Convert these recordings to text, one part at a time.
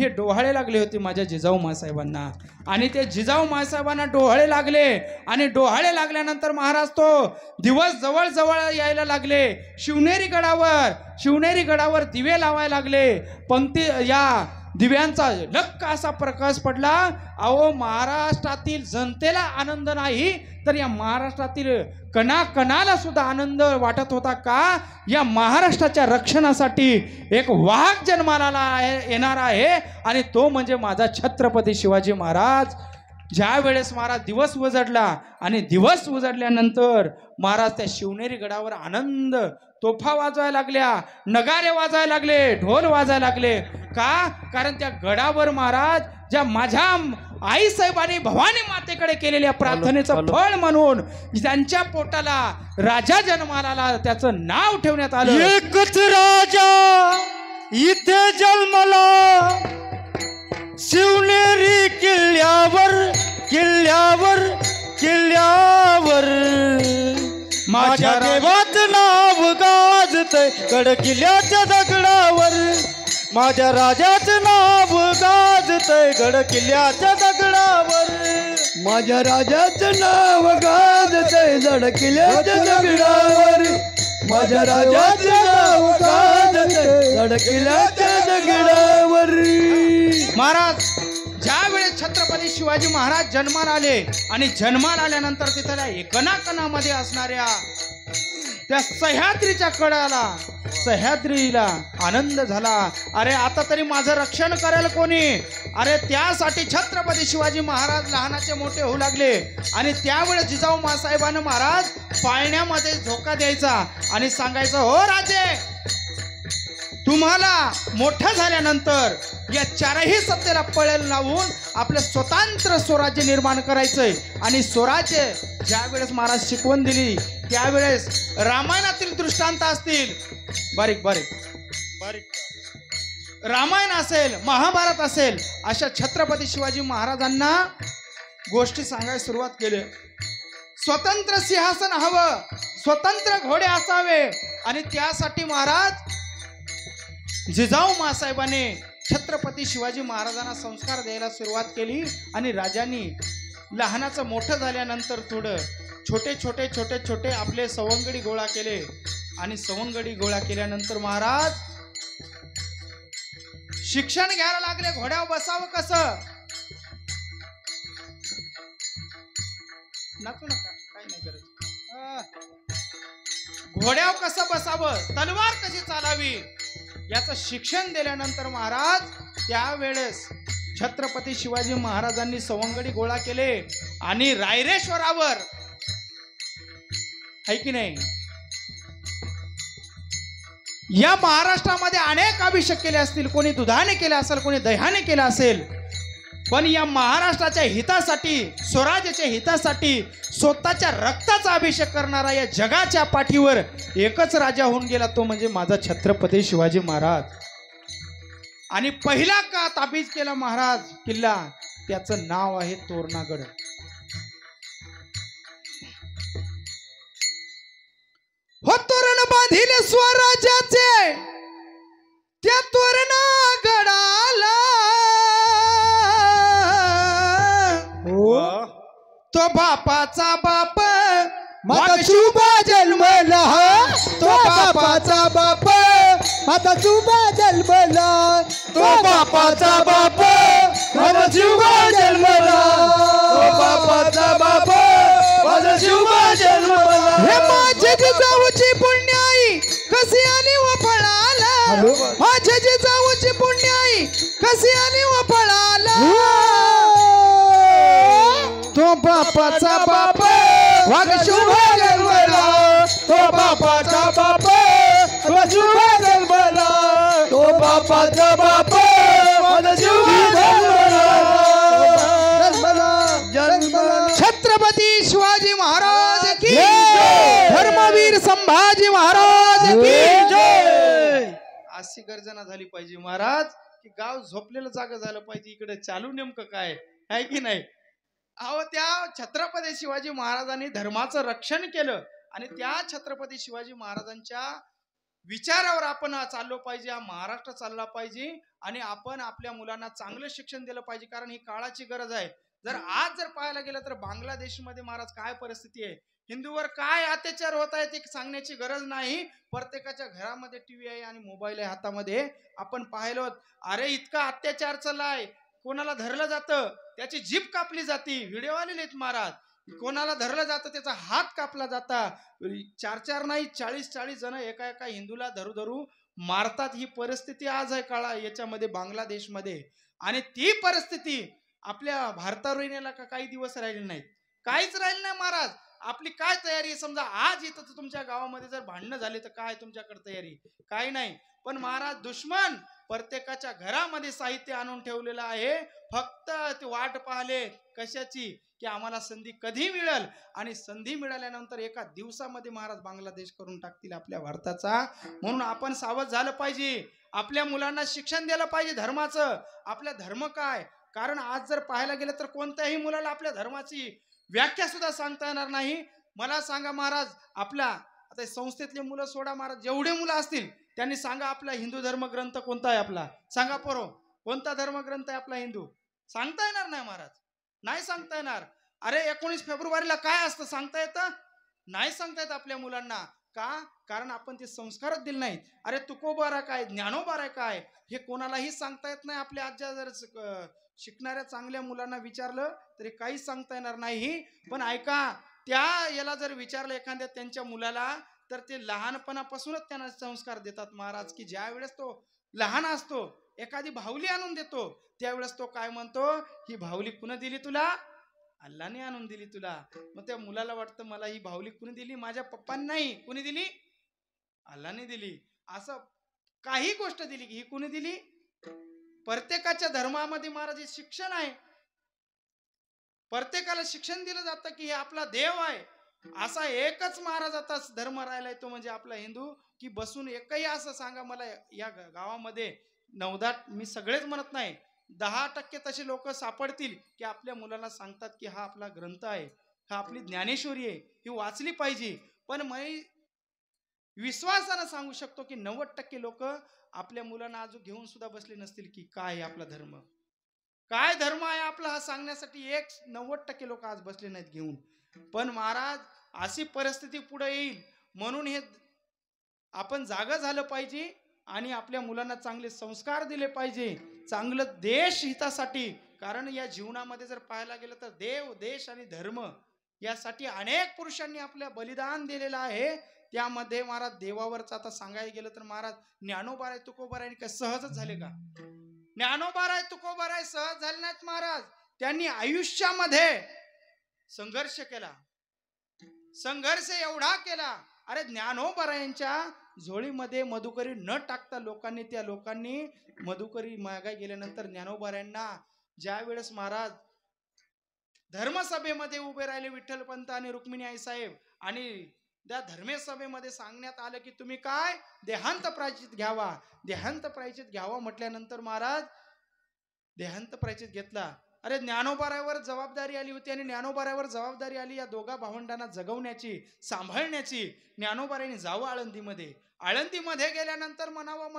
इथे डोहाळे लागले होते माझ्या जिजाऊ मासाहेबांना. आणि ते जिजाऊ मासाहेबांना डोहाळे लागले आणि डोहाळे लागल्यानंतर महाराज तो दिवस जवळ जवळ यायला लागले. शिवनेरी गडावर दिवे लावायला लागले. पंक्ती या दिव्यांचा लक्क असा प्रकाश पडला. अहो महाराष्ट्रातील जनतेला आनंद नाही तर या महाराष्ट्रातील कणाकणाला सुद्धा आनंद वाटत होता. का या महाराष्ट्राच्या रक्षणासाठी एक वाहक जन्माला येणार आहे आणि तो म्हणजे माझा छत्रपती शिवाजी महाराज. ज्या वेळेस महाराज दिवस उजडला आणि दिवस उजडल्यानंतर महाराज त्या शिवनेरी गडावर आनंद तोफा वाजवायला लागल्या, नगारे वाजायला लागले, ढोल वाजायला लागले. का कारण त्या गडावर महाराज ज्या माझ्या आई साहेबांनी भवानी मातेकडे केलेल्या प्रार्थनेचं फळ म्हणून त्यांच्या पोटाला राजा जन्माला आला, त्याचं नाव ठेवण्यात आलं. एकच राजा इथे जन्मला शिवनेरी किल्ल्यावर किल्ल्यावर किल्ल्यावर. माझ्या देवाचं नाव गाजतंय गड किल्ल्याच्या दगडावर. माझ्या राजाचं नाव गाजतंय गड किल्ल्याच्या दगडावर. माझ्या राजाचं नाव गाजतंय गड किल्ल्याच्या दगडावर. माझ्या राजाचं नाव गाजतंय गड किल्ल्याच्या दगडावर. महाराज ज्या वेळेस छत्रपती शिवाजी महाराज जन्माला आले आणि जन्माला आल्यानंतर तिथल्या एकनाकणामध्ये असणाऱ्या त्या सह्याद्रीच्या कडाला सह्याद्रीला आनंद झाला. अरे आता तरी माझं रक्षण करायला कोणी. अरे त्यासाठी छत्रपती शिवाजी महाराज लहानाचे मोठे होऊ लागले. आणि त्यावेळेस जिजाऊ मासाहेबांना महाराज पाळण्यामध्ये झोका द्यायचा आणि सांगायचं, हो राजे तुम्हाला मोठं झाल्यानंतर या चारही सत्तेला पळेल लावून आपलं स्वतंत्र स्वराज्य निर्माण करायचंय. आणि स्वराज्य ज्या वेळेस महाराज शिकवण दिली त्यावेळेस रामायणातील दृष्टांत असतील, बारीक बारीक बारीक रामायण असेल, महाभारत असेल, अशा छत्रपती शिवाजी महाराजांना गोष्टी सांगायला सुरुवात केली. स्वतंत्र सिंहासन हवं, स्वतंत्र घोडे असावे आणि त्यासाठी महाराज जिजाऊ मासाहेबांनी छत्रपती शिवाजी महाराजांना संस्कार द्यायला सुरुवात केली. आणि राजांनी लहानाचं मोठं झाल्यानंतर थोडं छोटे छोटे छोटे छोटे आपले सवंगडी गोळा केले. आणि सवंगडी गोळा केल्यानंतर महाराज शिक्षण घ्यायला लागले. घोड्यावर बसावं कसं, नाचू नका, काही नाही गरज. घोड्यावर कसं बसावं, तलवार कशी चालावी याचं शिक्षण दिल्यानंतर महाराज त्यावेळेस छत्रपती शिवाजी महाराजांनी सवंगडी गोळा केले आणि रायरेश्वरावर आहे की नाही, या महाराष्ट्रामध्ये अनेक अभिषेक केले असतील. कोणी दुधाने केले असेल, कोणी दह्याने केले असेल, पण या महाराष्ट्राच्या हितासाठी स्वराज्याच्या हितासाठी स्वतःच्या रक्ताचा अभिषेक करणारा या जगाच्या पाठीवर एकच राजा होऊन गेला, तो म्हणजे माझा छत्रपती शिवाजी महाराज. आणि पहिला का ताबीज केला महाराज किल्ला, त्याचं नाव आहे तोरणागड. हो तोरण बांधिले स्वराज्याचे त्या तोरणागडाला, तो बापाचा बाप माझा शुभा जन्मला. तो बापाचा बाप माझा शुभा जन्मला. तो बापाचा बाप माझा शुभा जन्मला. तो बापाचा बाप माझा शुभा जन्मला. हे माझे जिजाऊची पुण्याई कशी आली व फळाला. माझे जिजाऊची पुण्याई कशी आली व फळाला. तो बापाचा बाप वाघ शुभ जन्मला. तो बापाचा बाप माझा शुभा जन्मला. तो बापाचा बाप माझा शुभा जन्मला. जन्मला. छत्रपती शिवाजी महाराज की धर्मवीर संभाजी महाराज की जय. अशी गर्जना झाली पाहिजे महाराज की गाव झोपलेलं जागा झालं पाहिजे. इकडे चालू नेमकं काय आहे की नाही. अहो त्या छत्रपती शिवाजी महाराजांनी धर्माचं रक्षण केलं आणि त्या छत्रपती शिवाजी महाराजांच्या विचारावर आपण चाललो पाहिजे, हा महाराष्ट्र चालला पाहिजे आणि आपण आपल्या मुलांना चांगलं शिक्षण दिलं पाहिजे, कारण ही काळाची गरज आहे. जर पाहायला गेलं तर बांगलादेशमध्ये महाराज काय परिस्थिती आहे, हिंदूवर काय अत्याचार होत आहे ते सांगण्याची गरज नाही. प्रत्येकाच्या घरामध्ये टीव्ही आहे आणि मोबाईल आहे हातामध्ये. आपण पाहिलो, अरे इतका अत्याचार चाललाय, कोणाला धरलं जातं त्याची जीभ कापली जाती, व्हिडिओ आलेले आहेत महाराज. कोणाला धरलं जातं त्याचा हात कापला जाता, 4 नाही 40 जण एका हिंदूला धरू मारतात. ही परिस्थिती आज आहे काळा याच्यामध्ये बांगलादेशमध्ये. आणि ती परिस्थिती आपल्या भारतावर येण्याला काही दिवस राहिले नाहीत, काहीच राहिले नाही महाराज. आपली काय तयारी आहे? समजा आज इथं तुमच्या गावामध्ये जर भांडणं झाले तर काय तुमच्याकडे तयारी? काही नाही. पण महाराज दुश्मन प्रत्येकाच्या घरामध्ये साहित्य आणून ठेवलेलं आहे, फक्त ते वाट पाहले कशाची, की आम्हाला संधी कधी मिळेल, आणि संधी मिळाल्यानंतर एका दिवसामध्ये महाराज बांगलादेश करून टाकतील आपल्या भारताचा. म्हणून आपण सावध झालं पाहिजे, आपल्या मुलांना शिक्षण द्यायला पाहिजे धर्माचं. आपला धर्म काय, कारण आज जर पाहायला गेलं तर कोणत्याही मुलाला आपल्या धर्माची व्याख्या सुद्धा सांगता येणार नाही. मला सांगा महाराज, आपल्या आता संस्थेतले मुलं सोडा महाराज, जेवढे मुलं असतील त्यांनी सांगा आपला हिंदू धर्म ग्रंथ कोणता आहे आपला, सांगा पोरो, कोणता धर्म ग्रंथ आहे आपला हिंदू? सांगता येणार नाही महाराज, नाही सांगता येणार. अरे 19 फेब्रुवारीला काय असतं सांगता येतं? नाही सांगता येत आपल्या मुलांना. का? कारण आपण ते संस्कारच दिले नाहीत. अरे तुकोबारा काय, ज्ञानोबारा काय, हे कोणालाही सांगता येत नाही. आपल्या आजच्या जर शिकणाऱ्या चांगल्या मुलांना विचारलं तरी काहीच सांगता येणार नाही. पण ऐका, त्या याला जर विचारलं एखाद्या त्यांच्या मुलाला, तर ते लहानपणापासूनच त्यांना संस्कार देतात महाराज, की ज्या वेळेस तो लहान असतो एखादी भावली आणून देतो, त्यावेळेस तो काय म्हणतो, ही भावली कुणी दिली तुला? अल्लाने आणून दिली तुला. मग त्या मुलाला वाटतं मला ही भावली कुणी दिली? माझ्या पप्पांनी नाही. कुणी दिली? अल्लाने दिली. असं काही गोष्ट दिली की ही कुणी दिली? प्रत्येकाच्या धर्मामध्ये महाराज हे शिक्षण आहे, प्रत्येकाला शिक्षण दिलं जातं की हे आपला देव आहे. असा एकच महाराज आता धर्म राहिलाय, तो म्हणजे आपला हिंदू. की बसून एकही असं सांगा मला या गावामध्ये 9-10, मी सगळेच म्हणत नाही, 10% तसे लोक सापडतील की आपल्या मुलांना सांगतात की हा आपला ग्रंथ आहे, हा आपली ज्ञानेश्वरी आहे, ही वाचली पाहिजे. पण मी विश्वासानं सांगू शकतो की 90% लोक आपल्या मुलांना अजून घेऊन सुद्धा बसले नसतील की काय आपला धर्म, काय धर्म आहे आपला, हा सांगण्यासाठी 90% लोक आज बसले नाहीत घेऊन. पण महाराज अशी परिस्थिती पुढे येईल, म्हणून हे आपण जागा झालं पाहिजे आणि आपल्या मुलांना चांगले संस्कार दिले पाहिजे, चांगलं देश हितासाठी. कारण या जीवनामध्ये जर पाहायला गेलं तर देव, देश आणि धर्म यासाठी अनेक पुरुषांनी आपल्या बलिदान दिलेलं आहे. त्यामध्ये महाराज देवावरच आता सांगायला गेलं तर महाराज ज्ञानोबाराय तुकोबाराय काय सहजच झाले का? ज्ञानोबाराय तुकोबाराय सहज झाले नाहीत महाराज. त्यांनी आयुष्यामध्ये संघर्ष केला, संघर्ष एवढा केला. अरे ज्ञानोबारायांच्या झोळीमध्ये मधुकरी न टाकता त्या लोकांनी मधुकरी मागाय गेल्यानंतर ज्ञानोबारायांना ज्या वेळेस महाराज धर्मसभेमध्ये उभे राहिले विठ्ठलपंत आणि रुक्मिणी आई साहेब, आणि त्या धर्मसभेमध्ये सांगण्यात आलं की तुम्ही काय देहांत प्रायचित घ्यावा, देहांत प्रायचित घ्यावा म्हटल्यानंतर महाराज देहांत प्रायचित घेतला. अरे ज्ञानोबारावर जबाबदारी आली होती, आणि ज्ञानोबारावर जबाबदारी आली या दोघा भावंडांना जगवण्याची, सांभाळण्याची. ज्ञानोबारांनी जावं आळंदीमध्ये, आळंदीमध्ये गेल्यानंतर म्हणावं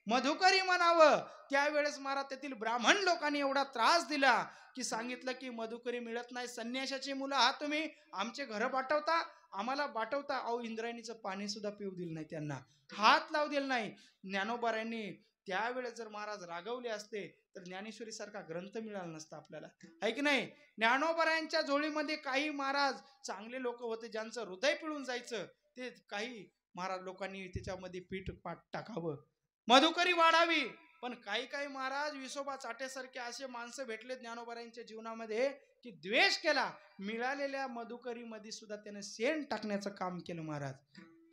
मधुकरी म्हणावं. त्यावेळेस महाराज तेथील ब्राह्मण लोकांनी एवढा त्रास दिला की सांगितलं की मधुकरी मिळत नाही, संन्याशाची मुलं हा तुम्ही आमचे घर बाटवता, आम्हाला बाटवता. अहो इंद्रायणीचं पाणी सुद्धा पिऊ दिलं नाही, त्यांना हात लावू दिला नाही. ज्ञानोबारांनी त्यावेळेस जर महाराज रागवले असते तर ज्ञानेश्वरी सारखा ग्रंथ मिळाला नसता आपल्याला, आहे की नाही? ज्ञानोबारायांच्या जोळीमध्ये काही महाराज चांगले लोक होते ज्यांचं हृदय पिळून जायचं, ते काही महाराज लोकांनी त्याच्यामध्ये पीठ पाट टाकावं, मधुकरी वाढावी. पण काही महाराज विसोबा चाटेसारखे असे माणसं भेटले ज्ञानोबारायांच्या जीवनामध्ये की द्वेष केला. मिळालेल्या मधुकरीमध्ये सुद्धा त्याने सेन टाकण्याचं काम केलं महाराज,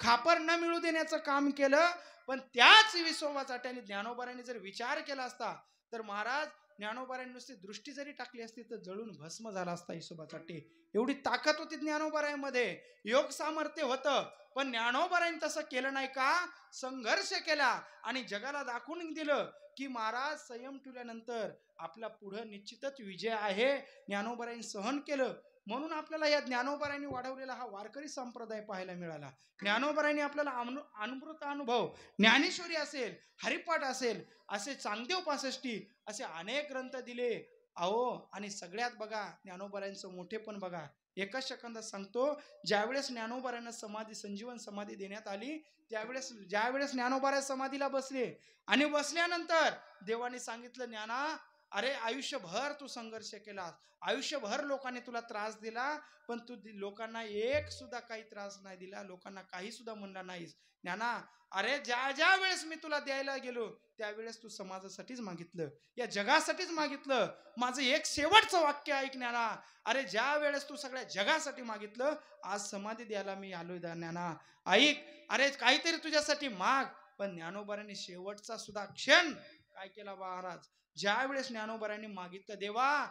खापर न मिळू देण्याचं काम केलं. पण त्याच विसोबा चाट्याने ज्ञानोबारांनी जर विचार केला असता तर महाराज ज्ञानोबारांनी नुसती दृष्टी जरी टाकली असती तर जळून भस्म झाला असता विसोबा चाटे. एवढी ताकद होती ज्ञानोबारांमध्ये, योग सामर्थ्य होतं. पण ज्ञानोबारांनी तसं केलं नाही का? संघर्ष केला आणि जगाला दाखवून दिलं की महाराज संयम ठेवल्यानंतर आपला पुढं निश्चितच विजय आहे. ज्ञानोबारायांनी सहन केलं म्हणून आपल्याला या ज्ञानोबारायांनी वाढवलेला हा वारकरी संप्रदाय पाहायला मिळाला. ज्ञानोबारायांनी आपल्याला अमृत अनुभव, ज्ञानेश्वरी असेल, हरिपाठ असेल, असे चांगदेव 65 असे अनेक ग्रंथ दिले. अहो, आणि सगळ्यात बघा ज्ञानोबारायांचं मोठेपण बघा. एका सेकंदात सांगतो, ज्यावेळेस ज्ञानोबारायांना समाधी, संजीवन समाधी देण्यात आली, ज्यावेळेस ज्ञानोबाराय समाधीला बसले आणि बसल्यानंतर देवाने सांगितलं, ज्ञाना, अरे आयुष्यभर तू संघर्ष केलास, आयुष्यभर लोकांनी तुला त्रास दिला, पण तू लोकांना एक सुद्धा काही त्रास नाही दिला, लोकांना काही सुद्धा म्हणला नाहीस. ज्ञाना, अरे ज्या वेळेस मी तुला द्यायला गेलो त्यावेळेस तू समाजासाठीच मागितलं, या जगासाठीच मागितलं. माझं एक शेवटचं वाक्य ऐक ज्ञाना, अरे ज्या वेळेस तू सगळ्या जगासाठी मागितलं, आज समाधी द्यायला मी आलोय ज्ञाना, ऐक, अरे काहीतरी तुझ्यासाठी माग. पण ज्ञानोबारांनी शेवटचा सुद्धा क्षण काय केला महाराज, ज्या वेळेस ज्ञानोबारांनी मागितलं, देवा,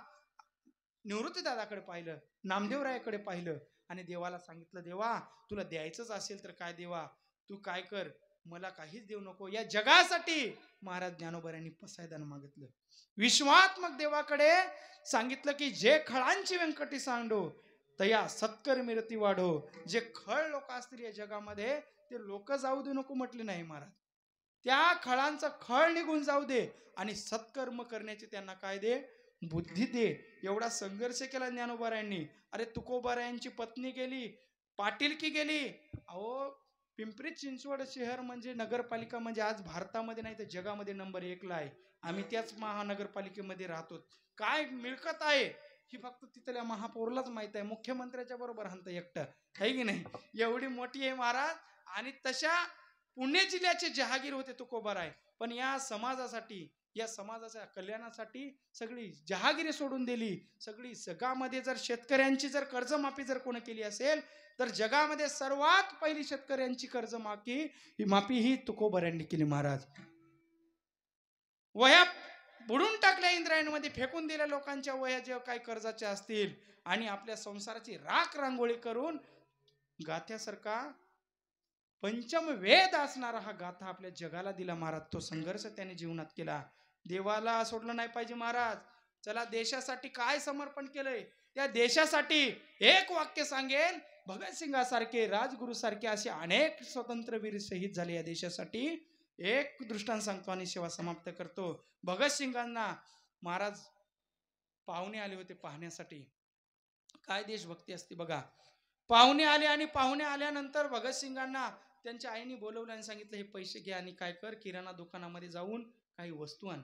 निवृत्ती दादाकडे पाहिलं, नामदेवरायाकडे पाहिलं आणि देवाला सांगितलं, देवा तुला द्यायचंच असेल तर काय देवा, तू काय कर, मला काहीच देऊ नको. या जगासाठी महाराज ज्ञानोबारांनी पसायदान मागितलं. विश्वात्मक देवाकडे सांगितलं की जे खळांची व्यंकटी सांडो तया सत्कर मिरती वाढो. जे खळ लोक असतील या जगामध्ये ते लोक जाऊ दे नको म्हटले नाही महाराज, त्या खळांचा खळ निघून जाऊ दे आणि सत्कर्म करण्याचे त्यांना काय दे, बुद्धी दे. एवढा संघर्ष केला ज्ञानोबारायांनी. अरे तुकोबारायांची पत्नी गेली, पाटीलकी गेली. अहो, पिंपरी चिंचवड शहर म्हणजे नगरपालिका म्हणजे आज भारतामध्ये नाही तर जगामध्ये नंबर 1 ला आहे. आम्ही त्याच महानगरपालिकेमध्ये राहतो. काय मिळकत आहे ही फक्त तिथल्या महापौरलाच माहित आहे. मुख्यमंत्र्याच्या बरोबर हंत एकटं आहे की नाही, एवढी मोठी आहे महाराज. आणि तशा पुणे जिल्ह्याचे जहागीर होते तुकोबाराय. पण या समाजासाठी, या समाजाच्या कल्याणासाठी सगळी जहागिरी सोडून दिली. सगळी जगामध्ये जर शेतकऱ्यांची जर कर्जमाफी जर कोणी केली असेल तर जगामध्ये सर्वात पहिली शेतकऱ्यांची कर्जमाफी ही तुकोबारायांनी केली महाराज. वह्या बुडून टाकल्या इंद्रायणीमध्ये, फेकून दिल्या लोकांच्या वह्या जे काही कर्जाच्या असतील आणि आपल्या संसाराची राख रांगोळी करून गाथ्यासारखा पंचम वेद असणारा हा गाथा आपल्या जगाला दिला महाराज. तो संघर्ष त्याने जीवनात केला. देवाला सोडलं नाही पाहिजे महाराज. चला, देशासाठी काय समर्पण केलंय, त्या देशासाठी एक वाक्य सांगेल, भगतसिंगासारखे, राजगुरू सारखे असे अनेक स्वतंत्रवीर शहीद झाले या देशासाठी. एक दृष्टांत सांगतो आणि सेवा समाप्त करतो. भगतसिंगांना महाराज पाहुणे आले होते पाहण्यासाठी. काय देशभक्ती असते बघा. पाहुणे आले आणि पाहुणे आल्यानंतर भगतसिंगांना त्यांच्या आईने बोलवलं आणि सांगितलं, हे पैसे घ्या आणि काय कर, किराणा दुकानामध्ये जाऊन काही वस्तू आण.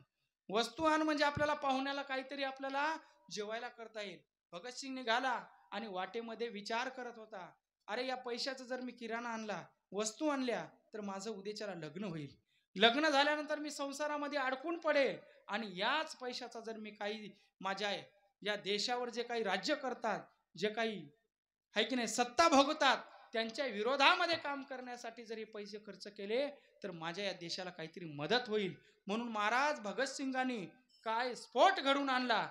वस्तू आण म्हणजे आपल्याला पाहुण्याला काहीतरी आपल्याला जेवायला करता येईल. भगतसिंग निघाला आणि वाटेमध्ये विचार करत होता, अरे या पैशाचं जर मी किराणा आणला, वस्तू आणल्या, तर माझं उद्याच्याला लग्न होईल. लग्न झाल्यानंतर मी संसारामध्ये अडकून पडेल आणि याच पैशाचा जर मी काही माझ्या या देशावर जे काही राज्य करतात, जे काही आहे की नाही सत्ता भोगतात, त्यांच्या विरोधामध्ये काम करण्यासाठी जर हे पैसे खर्च केले तर माझ्या या देशाला काहीतरी मदत होईल. म्हणून महाराज भगतसिंगांनी काय स्फोट घडून आणला.